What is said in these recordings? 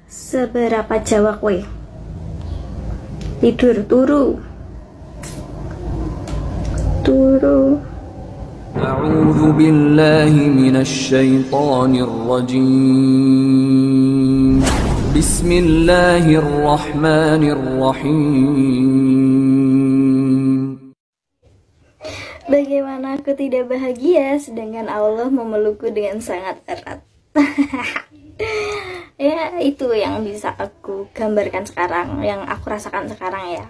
Seberapa Jawa kue? Tidur turu. Turu. A'udzu billahi minasy syaithanir rajim. Bismillahirrahmanirrahim. Bagaimana aku tidak bahagia sedangkan Allah memelukku dengan sangat erat. Ya, itu yang bisa aku gambarkan sekarang, yang aku rasakan sekarang ya.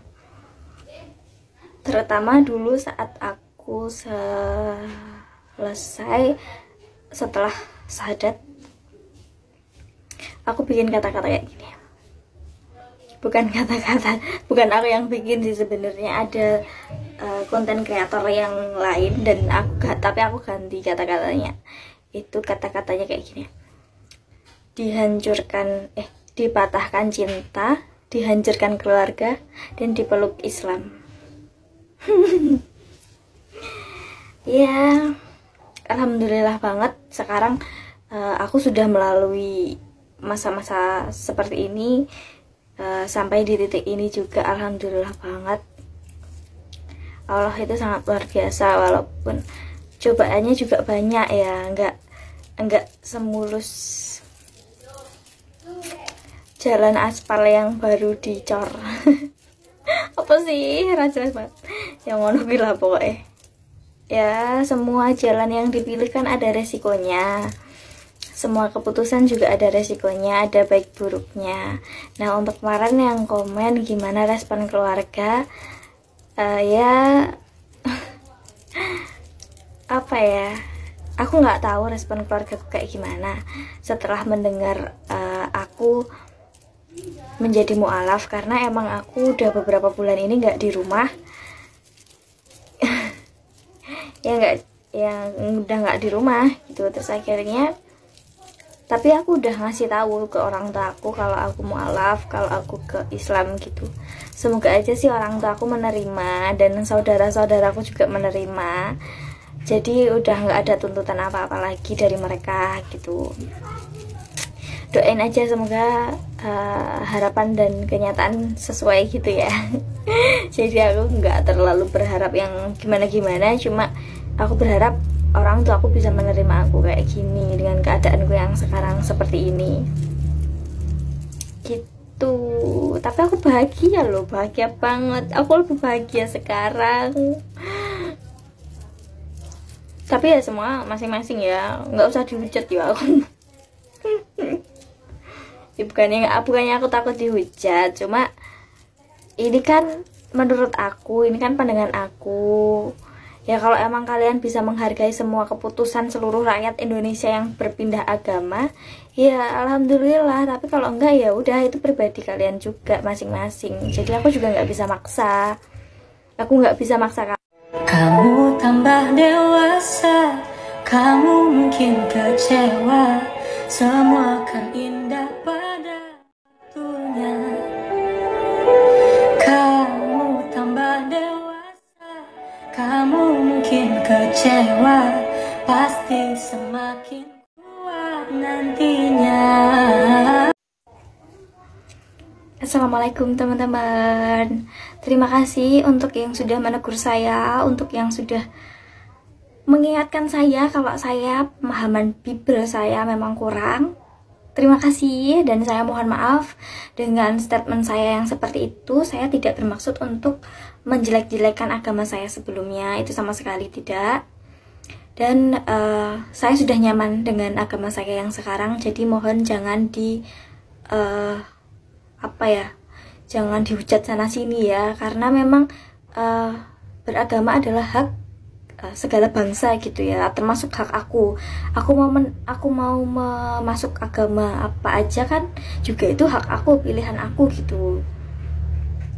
Terutama dulu saat aku selesai setelah syahadat, aku bikin kata-kata kayak gini. Bukan kata-kata, bukan aku yang bikin sih sebenarnya, ada konten kreator yang lain dan tapi aku ganti kata-katanya. Itu kata-katanya kayak gini. Dipatahkan cinta, dihancurkan keluarga, dan dipeluk Islam. Ya, alhamdulillah banget sekarang aku sudah melalui masa-masa seperti ini, sampai di titik ini juga alhamdulillah banget. Allah itu sangat luar biasa, walaupun cobaannya juga banyak ya, enggak semulus jalan aspal yang baru dicor. Apa sih jelas banget yang mau lah pokoknya ya. Semua jalan yang dipilih kan ada resikonya, semua keputusan juga ada resikonya, ada baik buruknya. Nah, untuk kemarin yang komen gimana respon keluarga, ya apa ya, aku nggak tahu respon keluarga kayak gimana setelah mendengar aku menjadi mu'alaf, karena emang aku udah beberapa bulan ini nggak di rumah. Udah nggak di rumah gitu. Terus akhirnya, tapi aku udah ngasih tahu ke orang tua aku kalau aku mu'alaf, kalau aku ke Islam gitu. Semoga aja sih orang tua aku menerima dan saudara-saudaraku juga menerima. Jadi udah nggak ada tuntutan apa-apa lagi dari mereka gitu. Doain aja semoga harapan dan kenyataan sesuai gitu ya. Jadi aku nggak terlalu berharap yang gimana-gimana, cuma aku berharap orang tua aku bisa menerima aku kayak gini dengan keadaanku yang sekarang seperti ini gitu. Tapi aku bahagia loh, bahagia banget. Aku lebih bahagia sekarang. Tapi ya semua masing-masing ya, nggak usah dihujat ya aku. Ya, bukannya aku takut dihujat, cuma ini kan menurut aku, ini kan pandangan aku ya. Kalau emang kalian bisa menghargai semua keputusan seluruh rakyat Indonesia yang berpindah agama, ya alhamdulillah. Tapi kalau enggak, ya udah, itu pribadi kalian juga masing-masing. Jadi aku juga nggak bisa maksa, aku nggak bisa maksa kamu tambah dewasa, kamu mungkin kecewa, semua kan indah pada waktunya. Kamu tambah dewasa, kamu mungkin kecewa, pasti semakin kuat nantinya. Assalamualaikum teman-teman. Terima kasih untuk yang sudah menegur saya, untuk yang sudah mengingatkan saya kalau saya pemahaman Bible saya memang kurang. Terima kasih, dan saya mohon maaf dengan statement saya yang seperti itu. Saya tidak bermaksud untuk menjelek-jelekan agama saya sebelumnya, itu sama sekali tidak. Dan saya sudah nyaman dengan agama saya yang sekarang, jadi mohon jangan jangan dihujat sana sini ya, karena memang beragama adalah hak segala bangsa gitu ya, termasuk hak aku. Aku mau masuk agama apa aja kan juga itu hak aku, pilihan aku gitu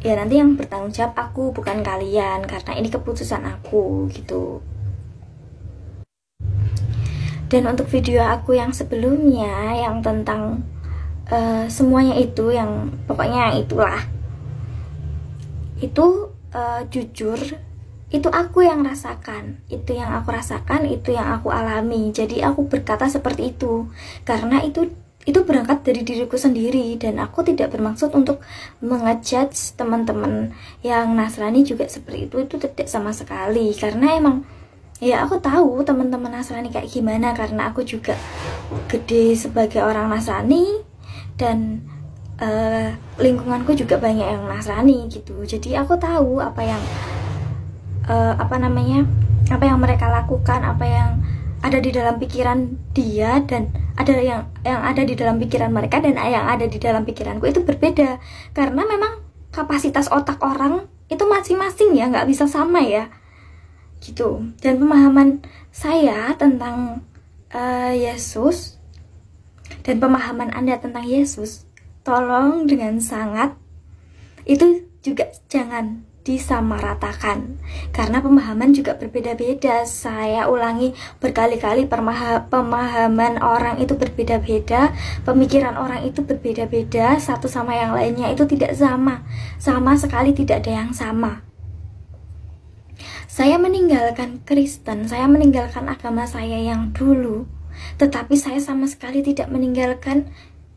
ya. Nanti yang bertanggung jawab aku, bukan kalian, karena ini keputusan aku gitu. Dan untuk video aku yang sebelumnya yang tentang semuanya itu, yang pokoknya yang itulah, itu jujur, itu aku yang rasakan, itu yang aku rasakan, itu yang aku alami. Jadi aku berkata seperti itu karena itu itu berangkat dari diriku sendiri, dan aku tidak bermaksud untuk mengejudge teman-teman yang Nasrani juga seperti itu tidak sama sekali, karena emang ya aku tahu teman-teman Nasrani kayak gimana, karena aku juga gede sebagai orang Nasrani dan lingkunganku juga banyak yang Nasrani gitu. Jadi aku tahu apa yang apa yang mereka lakukan, apa yang ada di dalam pikiran dia, dan ada yang ada di dalam pikiran mereka dan yang ada di dalam pikiranku itu berbeda, karena memang kapasitas otak orang itu masing-masing ya, nggak bisa sama ya gitu. Dan pemahaman saya tentang Yesus dan pemahaman Anda tentang Yesus, tolong dengan sangat itu juga jangan disamaratakan, karena pemahaman juga berbeda-beda. Saya ulangi berkali-kali, pemahaman orang itu berbeda-beda, pemikiran orang itu berbeda-beda, satu sama yang lainnya itu tidak sama sekali, tidak ada yang sama. Saya meninggalkan Kristen, saya meninggalkan agama saya yang dulu, tetapi saya sama sekali tidak meninggalkan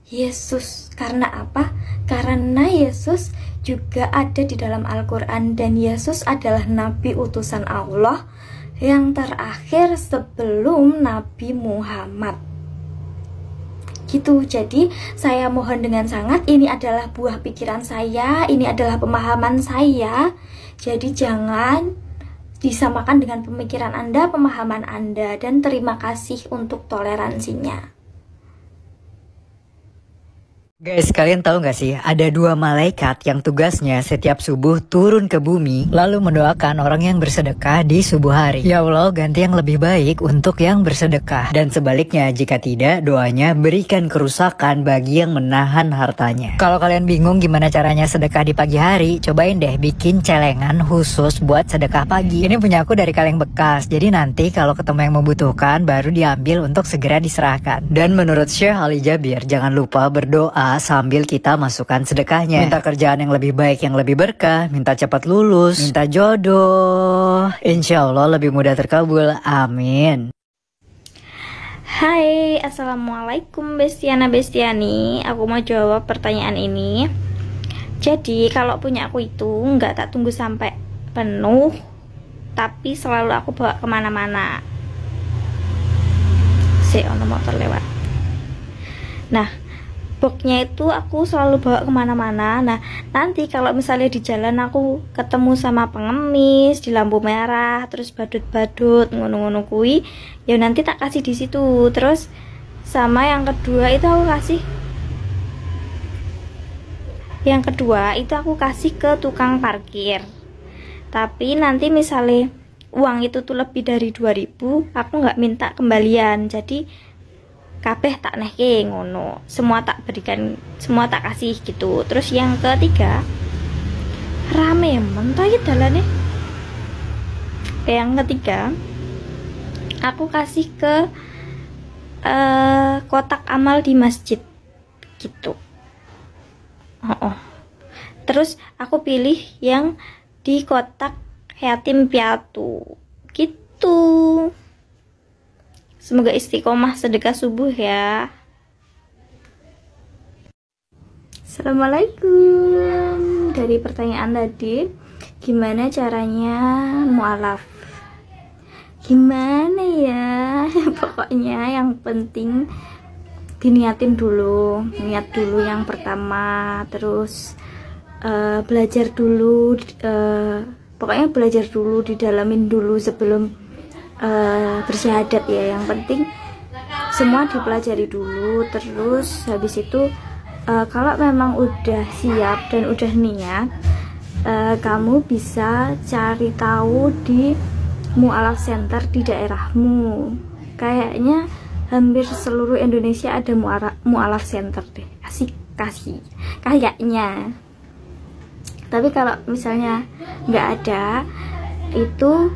Yesus. Karena apa? Karena Yesus juga ada di dalam Al-Quran, dan Yesus adalah Nabi utusan Allah yang terakhir sebelum Nabi Muhammad gitu. Jadi saya mohon dengan sangat, ini adalah buah pikiran saya, ini adalah pemahaman saya, jadi jangan disamakan dengan pemikiran Anda, pemahaman Anda, dan terima kasih untuk toleransinya. Guys, kalian tahu gak sih, ada 2 malaikat yang tugasnya setiap subuh turun ke bumi lalu mendoakan orang yang bersedekah di subuh hari. Ya Allah, ganti yang lebih baik untuk yang bersedekah. Dan sebaliknya, jika tidak, doanya berikan kerusakan bagi yang menahan hartanya. Kalau kalian bingung gimana caranya sedekah di pagi hari, cobain deh bikin celengan khusus buat sedekah pagi. Ini punya aku dari kaleng bekas, jadi nanti kalau ketemu yang membutuhkan baru diambil untuk segera diserahkan. Dan menurut Syekh Ali Jabir, jangan lupa berdoa sambil kita masukkan sedekahnya. Minta kerjaan yang lebih baik, yang lebih berkah, minta cepat lulus, minta jodoh, insya Allah lebih mudah terkabul, amin. Hai, assalamualaikum Bestiana Bestiani. Aku mau jawab pertanyaan ini. Jadi kalau punya aku itu nggak tak tunggu sampai penuh, tapi selalu aku bawa kemana-mana. Ono motor lewat. Nah, boxnya itu aku selalu bawa kemana-mana. Nah, nanti kalau misalnya di jalan aku ketemu sama pengemis di lampu merah, terus badut-badut ngono-ngono kui, ya nanti tak kasih di situ. Terus sama yang kedua itu aku kasih ke tukang parkir. Tapi nanti misalnya uang itu tuh lebih dari 2.000, aku nggak minta kembalian. Jadi kabeh tak nehke ngono, semua tak berikan, semua tak kasih gitu. Terus yang ketiga, rame mentah ya dalane. Yang ketiga, aku kasih ke kotak amal di masjid gitu. Terus aku pilih yang di kotak yatim piatu gitu. Semoga istiqomah sedekah subuh ya. Assalamualaikum. Dari pertanyaan tadi, gimana caranya mualaf? Gimana ya? Pokoknya yang penting diniatin dulu, niat dulu yang pertama, terus belajar dulu, pokoknya belajar dulu, didalamin dulu sebelum bersyahadat ya. Yang penting semua dipelajari dulu. Terus habis itu kalau memang udah siap dan udah niat, kamu bisa cari tahu di mualaf center di daerahmu. Kayaknya hampir seluruh Indonesia ada mualaf center deh, kasih kayaknya. Tapi kalau misalnya nggak ada, itu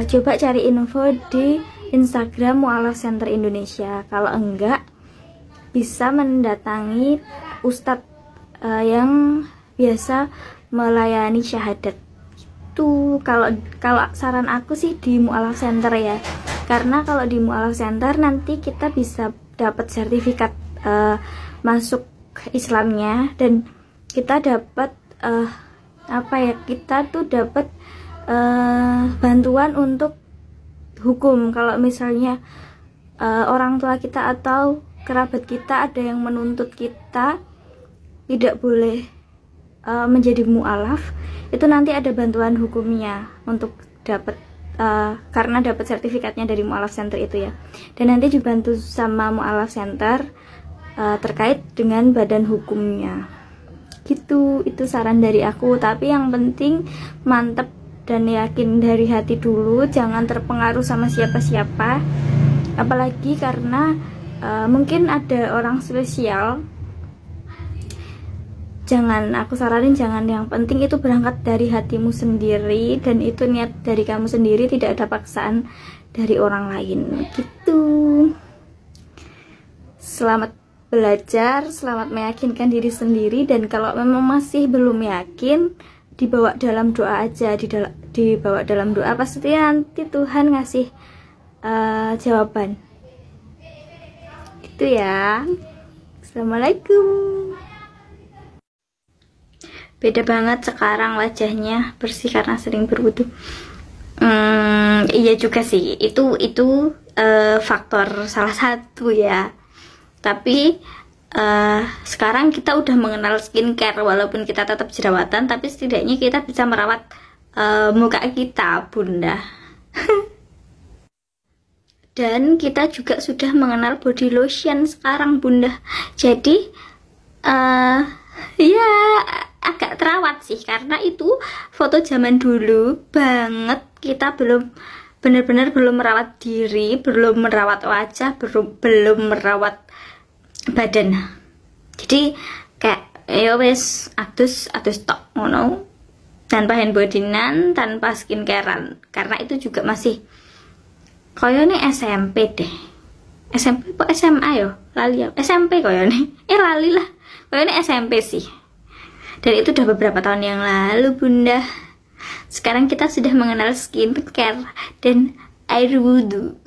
coba cari info di Instagram Mualaf Center Indonesia. Kalau enggak, bisa mendatangi ustadz yang biasa melayani syahadat. Itu kalau saran aku sih di Mualaf Center ya. Karena kalau di Mualaf Center nanti kita bisa dapat sertifikat masuk Islamnya, dan kita dapat kita tuh dapat bantuan untuk hukum. Kalau misalnya orang tua kita atau kerabat kita ada yang menuntut kita tidak boleh menjadi mu'alaf, itu nanti ada bantuan hukumnya untuk dapat karena dapat sertifikatnya dari Mu'alaf Center itu ya. Dan nanti dibantu sama Mu'alaf Center terkait dengan badan hukumnya gitu. Itu saran dari aku, tapi yang penting mantep dan yakin dari hati dulu, jangan terpengaruh sama siapa-siapa, apalagi karena mungkin ada orang spesial. Aku saranin jangan. Yang penting itu berangkat dari hatimu sendiri, dan itu niat dari kamu sendiri, tidak ada paksaan dari orang lain gitu. Selamat belajar, selamat meyakinkan diri sendiri, dan kalau memang masih belum yakin, dibawa dalam doa aja, dibawa dalam doa, pasti nanti Tuhan ngasih jawaban gitu ya. Assalamualaikum. Beda banget sekarang wajahnya, bersih karena sering berwudu. Iya juga sih, itu faktor salah satu ya. Tapi sekarang kita udah mengenal skincare, walaupun kita tetap jerawatan, tapi setidaknya kita bisa merawat muka kita, Bunda. Dan kita juga sudah mengenal body lotion sekarang, Bunda. Jadi ya agak terawat sih, karena itu foto zaman dulu banget. Kita benar-benar belum merawat diri, belum merawat wajah, belum merawat badan. Jadi kayak ya wes atus tok ngono, tanpa hand bodyan, tanpa skincarean. Karena itu juga masih kayaknya SMP deh, SMP apa SMA yo lali ya, SMP kayaknya lali lah, kayaknya SMP sih. Dan itu udah beberapa tahun yang lalu, Bunda. Sekarang kita sudah mengenal skincare dan air wudhu.